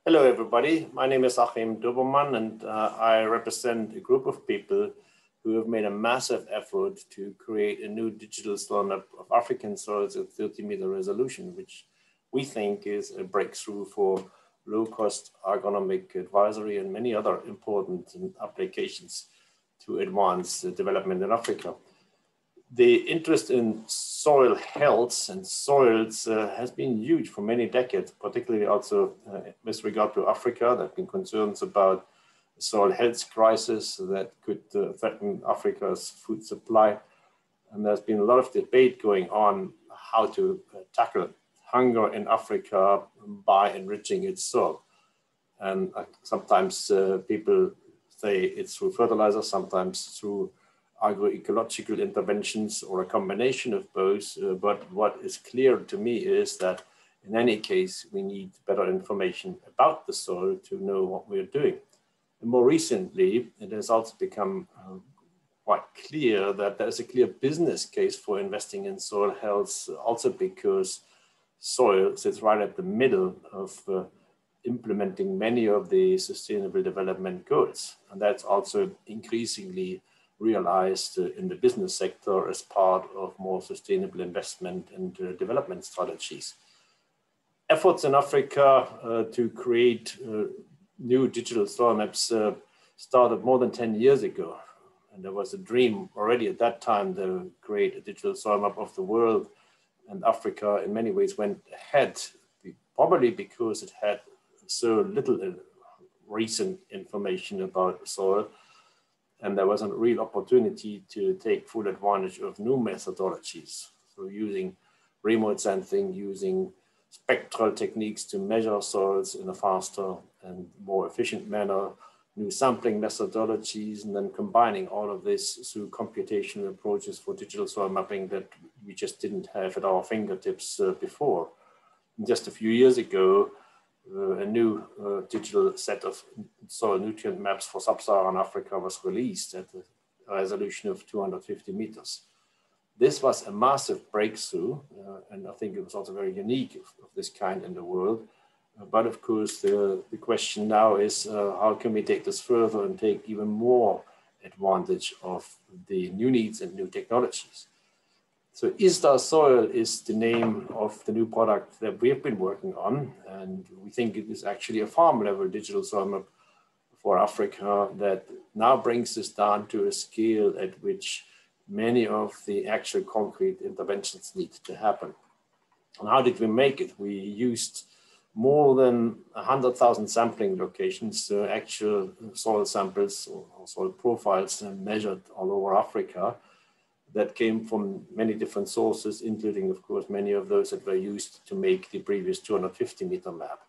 Hello, everybody. My name is Achim Dobermann, and I represent a group of people who have made a massive effort to create a new digital soil map of African soils at 30-meter resolution, which we think is a breakthrough for low-cost agronomic advisory and many other important applications to advance development in Africa. The interest in soil health and soils has been huge for many decades, particularly also with regard to Africa. There have been concerns about the soil health crisis that could threaten Africa's food supply. And there's been a lot of debate going on how to tackle hunger in Africa by enriching its soil. And sometimes people say it's through fertilizer, sometimes through agroecological interventions or a combination of both. But what is clear to me is that in any case, we need better information about the soil to know what we're doing. And more recently, it has also become quite clear that there's a clear business case for investing in soil health, also because soil sits right at the middle of implementing many of the sustainable development goals. And that's also increasingly realized in the business sector as part of more sustainable investment and development strategies. Efforts in Africa to create new digital soil maps started more than 10 years ago. And there was a dream already at that time to create a digital soil map of the world. And Africa in many ways went ahead, probably because it had so little recent information about soil. And there was a real opportunity to take full advantage of new methodologies. So using remote sensing, using spectral techniques to measure soils in a faster and more efficient manner, new sampling methodologies, and then combining all of this through computational approaches for digital soil mapping that we just didn't have at our fingertips before. And just a few years ago, a new digital set of soil nutrient maps for sub-Saharan Africa was released at a resolution of 250 meters. This was a massive breakthrough, and I think it was also very unique of this kind in the world. But of course, the question now is how can we take this further and take even more advantage of the new needs and new technologies? So iSDAsoil is the name of the new product that we have been working on. And we think it is actually a farm level digital soil map for Africa that now brings us down to a scale at which many of the actual concrete interventions need to happen. And how did we make it? We used more than 100,000 sampling locations, actual soil samples or soil profiles measured all over Africa, that came from many different sources, including, of course, many of those that were used to make the previous 250-meter map.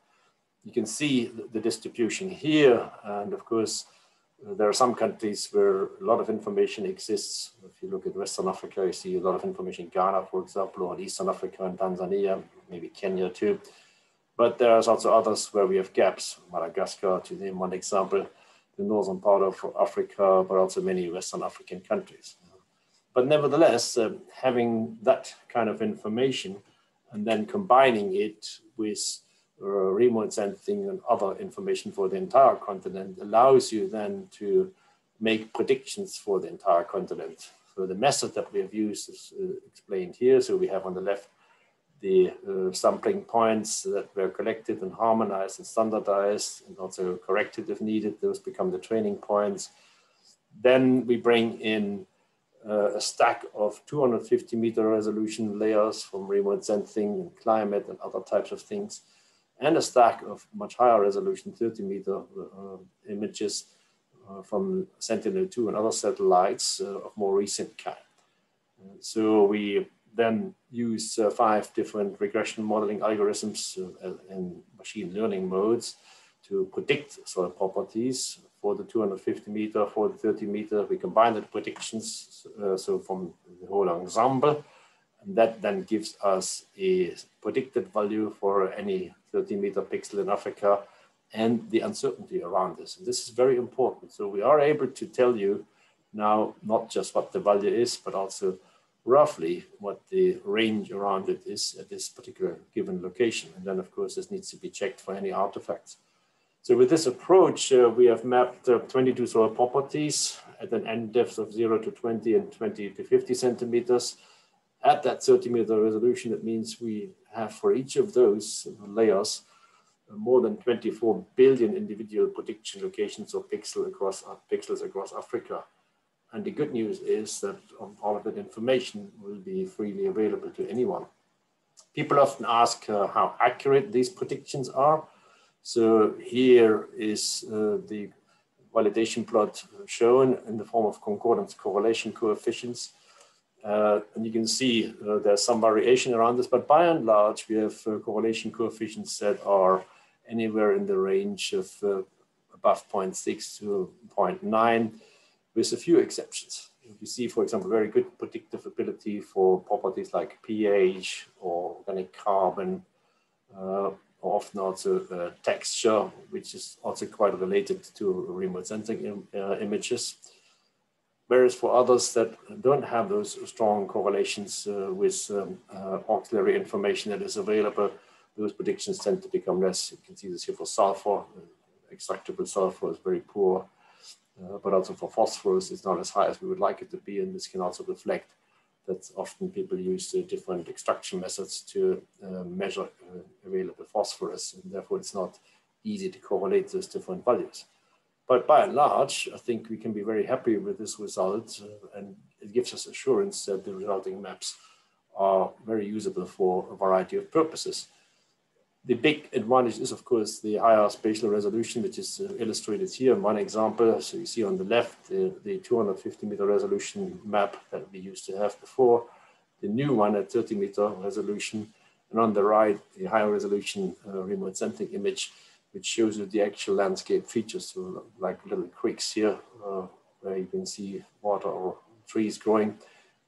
You can see the distribution here. And of course, there are some countries where a lot of information exists. If you look at Western Africa, you see a lot of information in Ghana, for example, or in Eastern Africa and Tanzania, maybe Kenya too. But there's also others where we have gaps, Madagascar, to name one example, the northern part of Africa, but also many Western African countries. But nevertheless, having that kind of information and then combining it with remote sensing and other information for the entire continent allows you then to make predictions for the entire continent. So the method that we have used is explained here. So we have on the left the sampling points that were collected and harmonized and standardized and also corrected if needed. Those become the training points. Then we bring in a stack of 250-meter resolution layers from remote sensing and climate and other types of things, and a stack of much higher resolution 30-meter images from Sentinel-2 and other satellites of more recent kind. So we then use 5 different regression modeling algorithms in machine learning modes to predict soil properties for the 250-meter, for the 30-meter. We combine the predictions, so from the whole ensemble, and that then gives us a predicted value for any 30-meter pixel in Africa and the uncertainty around this. And this is very important. So we are able to tell you now not just what the value is, but also roughly what the range around it is at this particular given location. And then, of course, this needs to be checked for any artifacts. So with this approach, we have mapped 22 soil properties at an end depth of 0 to 20 and 20 to 50 centimeters. At that 30-meter resolution, that means we have for each of those layers more than 24 billion individual prediction locations or pixels across Africa. And the good news is that all of that information will be freely available to anyone. People often ask how accurate these predictions are. So here is the validation plot shown in the form of concordance correlation coefficients. And you can see there's some variation around this, but by and large, we have correlation coefficients that are anywhere in the range of above 0.6 to 0.9, with a few exceptions. You see, for example, very good predictive ability for properties like pH or organic carbon, or often also texture, which is also quite related to remote sensing images. Whereas for others that don't have those strong correlations with auxiliary information that is available, those predictions tend to become less. You can see this here for sulfur. Extractable sulfur is very poor, but also for phosphorus, it's not as high as we would like it to be. And this can also reflect that often people use different extraction methods to measure available phosphorus, and therefore it's not easy to correlate those different values. But by and large, I think we can be very happy with this result, and it gives us assurance that the resulting maps are very usable for a variety of purposes. The big advantage is, of course, the higher spatial resolution, which is illustrated here in one example. So you see on the left, the 250-meter resolution map that we used to have before, the new one at 30-meter resolution, and on the right, the higher resolution remote sensing image, which shows you the actual landscape features, so like little creeks here, where you can see water or trees growing,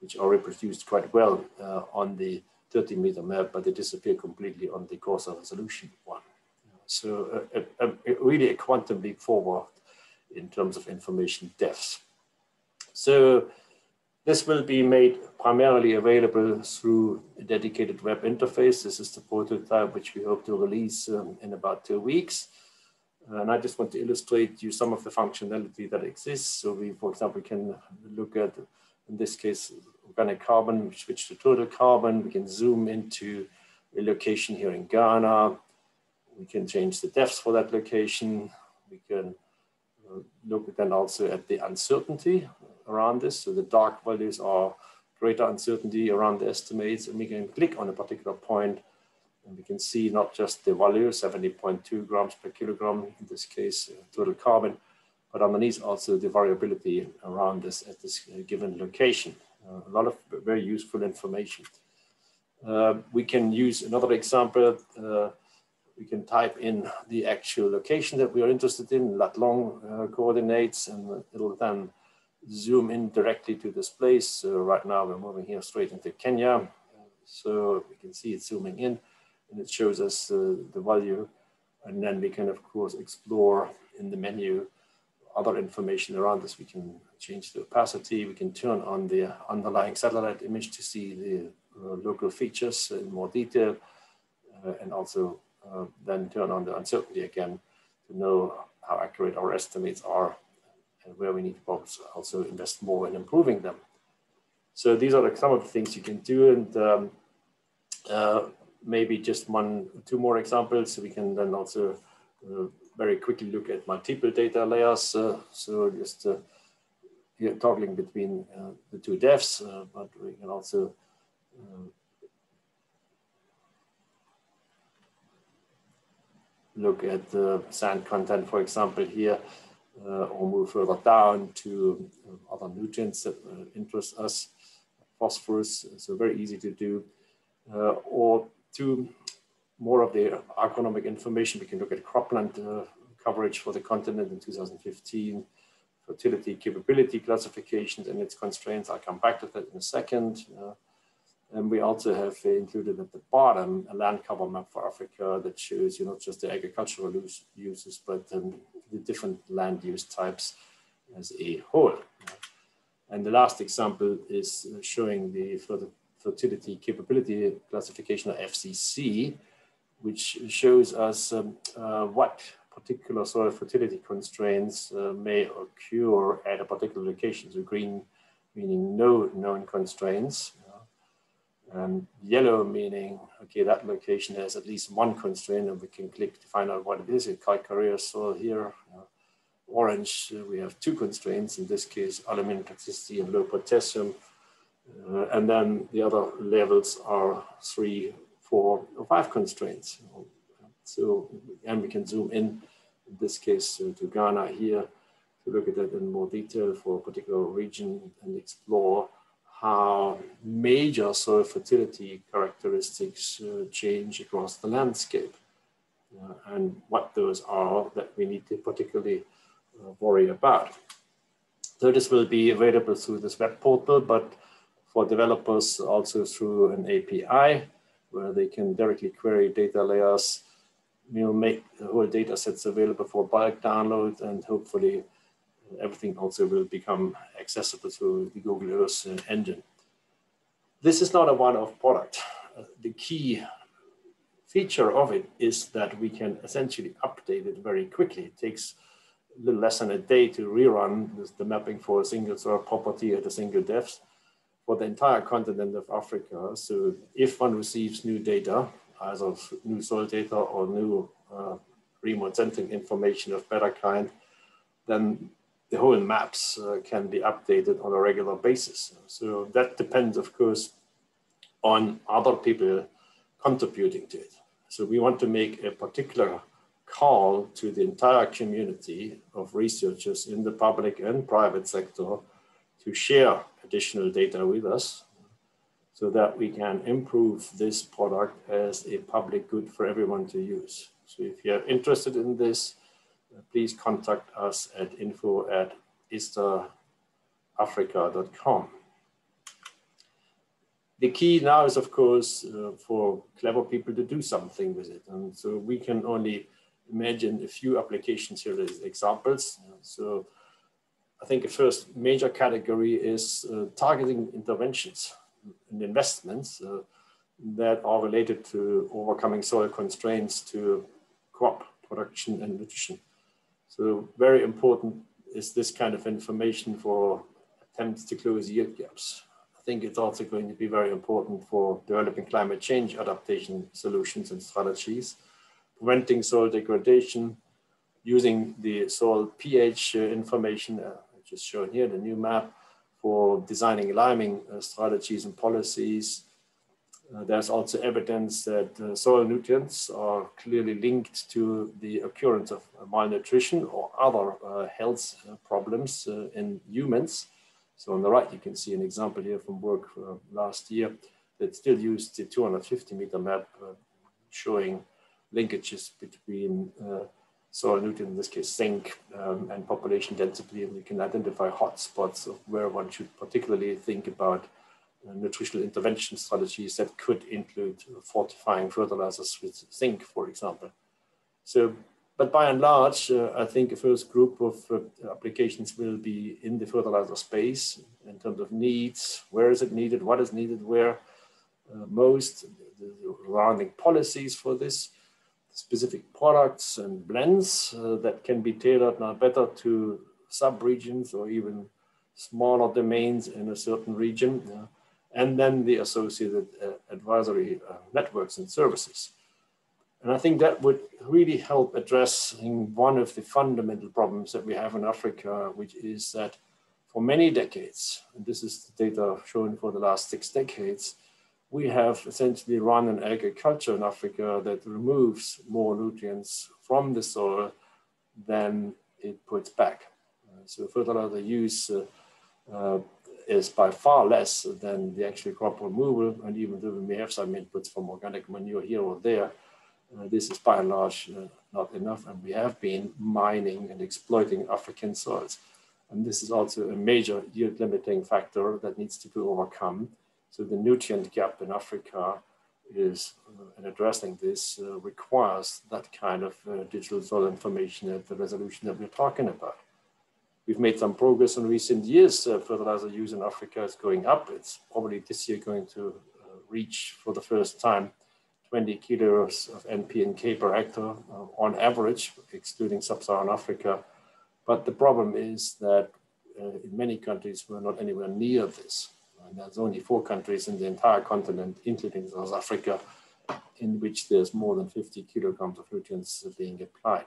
which are reproduced quite well on the 30-meter map, but they disappear completely on the coarser resolution one. So really a quantum leap forward in terms of information depth. So this will be made primarily available through a dedicated web interface. This is the prototype, which we hope to release in about 2 weeks. And I just want to illustrate you some of the functionality that exists. So we, for example, can look at, in this case, organic carbon, we switch to total carbon. We can zoom into a location here in Ghana. We can change the depths for that location. We can look then also at the uncertainty around this. So the dark values are greater uncertainty around the estimates, and we can click on a particular point and we can see not just the value, 70.2 grams per kilogram, in this case, total carbon, but underneath also the variability around this at this given location. A lot of very useful information. We can use another example. We can type in the actual location that we are interested in, lat long coordinates, and it'll then zoom in directly to this place. So right now we're moving here straight into Kenya. So we can see it zooming in, and it shows us the value. And then we can, of course, explore in the menu other information around this. We can change the opacity. We can turn on the underlying satellite image to see the local features in more detail, and also then turn on the uncertainty again to know how accurate our estimates are and where we need to also invest more in improving them. So these are like some of the things you can do, and maybe just 1 or 2 more examples. So we can then also very quickly look at multiple data layers. So just here toggling between the 2 depths, but we can also look at the sand content, for example, here, or move further down to other nutrients that interest us, phosphorus, so very easy to do, or to more of the agronomic information. We can look at cropland coverage for the continent in 2015, fertility capability classifications and its constraints. I'll come back to that in a second. And we also have included at the bottom a land cover map for Africa that shows you not just the agricultural uses, but the different land use types as a whole. And the last example is showing the fertility capability classification, or FCC, which shows us what particular soil fertility constraints may occur at a particular location. So green meaning no known constraints, and yellow meaning, okay, that location has at least one constraint and we can click to find out what it is. A calcareous soil here. Orange, we have two constraints, in this case, aluminum toxicity and low potassium. And then the other levels are 3, 4, or 5 constraints. So, and we can zoom in this case to Ghana here to look at that in more detail for a particular region and explore how major soil fertility characteristics change across the landscape and what those are that we need to particularly worry about. So this will be available through this web portal, but for developers also through an API where they can directly query data layers, make the whole data sets available for bulk download, and hopefully everything also will become accessible through the Google Earth engine. This is not a one-off product. The key feature of it is that we can essentially update it very quickly. It takes a little less than a day to rerun the mapping for a single soil property at a single depth for the entire continent of Africa. So if one receives new data, either new soil data or new remote sensing information of better kind, then the whole maps can be updated on a regular basis. So that depends, of course, on other people contributing to it. So we want to make a particular call to the entire community of researchers in the public and private sector to share additional data with us so that we can improve this product as a public good for everyone to use. So if you're interested in this, please contact us at info@isdaafrica.com. The key now is, of course, for clever people to do something with it. And so we can only imagine a few applications here as examples. So I think the first major category is targeting interventions and investments that are related to overcoming soil constraints to crop production and nutrition. So very important is this kind of information for attempts to close yield gaps. I think it's also going to be very important for developing climate change adaptation solutions and strategies, preventing soil degradation, using the soil pH information, which is shown here, the new map, for designing liming strategies and policies. There's also evidence that soil nutrients are clearly linked to the occurrence of malnutrition or other health problems in humans. So on the right, you can see an example here from work last year that still used the 250-meter map showing linkages between soil nutrient, in this case zinc, and population density, and you can identify hotspots of where one should particularly think about nutritional intervention strategies that could include fortifying fertilizers with zinc, for example. So, but by and large, I think the first group of applications will be in the fertilizer space in terms of needs. Where is it needed? What is needed where? Most the surrounding policies for this, specific products and blends that can be tailored now better to sub-regions or even smaller domains in a certain region. And then the associated advisory networks and services. And I think that would really help addressing one of the fundamental problems that we have in Africa, which is that for many decades, and this is the data shown for the last 6 decades, we have essentially run an agriculture in Africa that removes more nutrients from the soil than it puts back. So fertilizer use is by far less than the actual crop removal. And even though we may have some inputs from organic manure here or there, this is by and large not enough. And we have been mining and exploiting African soils. And this is also a major yield limiting factor that needs to be overcome. So the nutrient gap in Africa is, and addressing this requires that kind of digital soil information at the resolution that we're talking about. We've made some progress in recent years. Fertilizer use in Africa is going up. It's probably this year going to reach for the first time 20 kilos of NP and K per hectare on average, excluding sub-Saharan Africa. But the problem is that in many countries, we're not anywhere near this. And there's only 4 countries in the entire continent, including South Africa, in which there's more than 50 kilograms of nutrients being applied.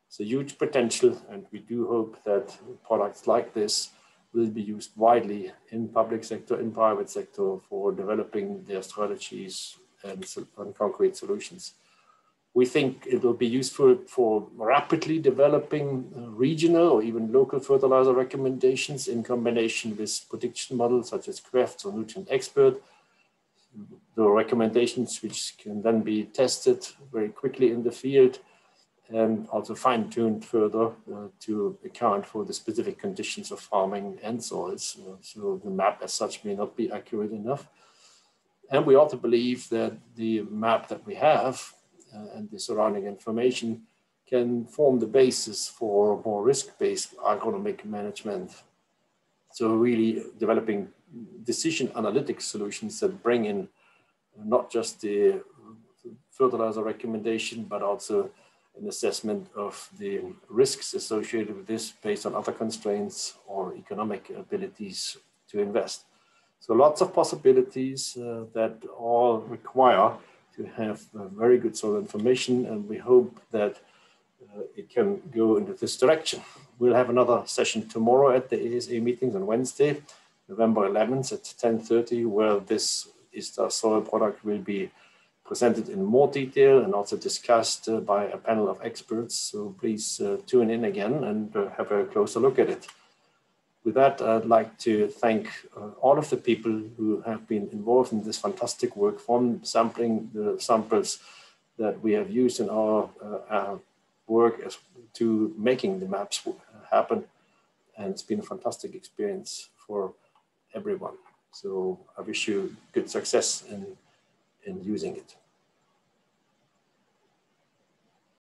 It's a huge potential, and we do hope that products like this will be used widely in public sector, in private sector, for developing their strategies and concrete solutions. We think it will be useful for rapidly developing regional or even local fertilizer recommendations in combination with prediction models such as QEFT or Nutrient Expert. The recommendations which can then be tested very quickly in the field and also fine-tuned further to account for the specific conditions of farming and soils. So the map as such may not be accurate enough. And we also believe that the map that we have and the surrounding information can form the basis for more risk-based agronomic management. So really developing decision analytics solutions that bring in not just the fertilizer recommendation, but also an assessment of the risks associated with this based on other constraints or economic abilities to invest. So lots of possibilities that all require to have very good soil information, and we hope that it can go into this direction. We'll have another session tomorrow at the ASA meetings on Wednesday, November 11th at 10:30, where this iSDAsoil product will be presented in more detail and also discussed by a panel of experts. So please tune in again and have a closer look at it. With that, I'd like to thank all of the people who have been involved in this fantastic work, from sampling the samples that we have used in our work to making the maps happen. And it's been a fantastic experience for everyone. So I wish you good success in using it.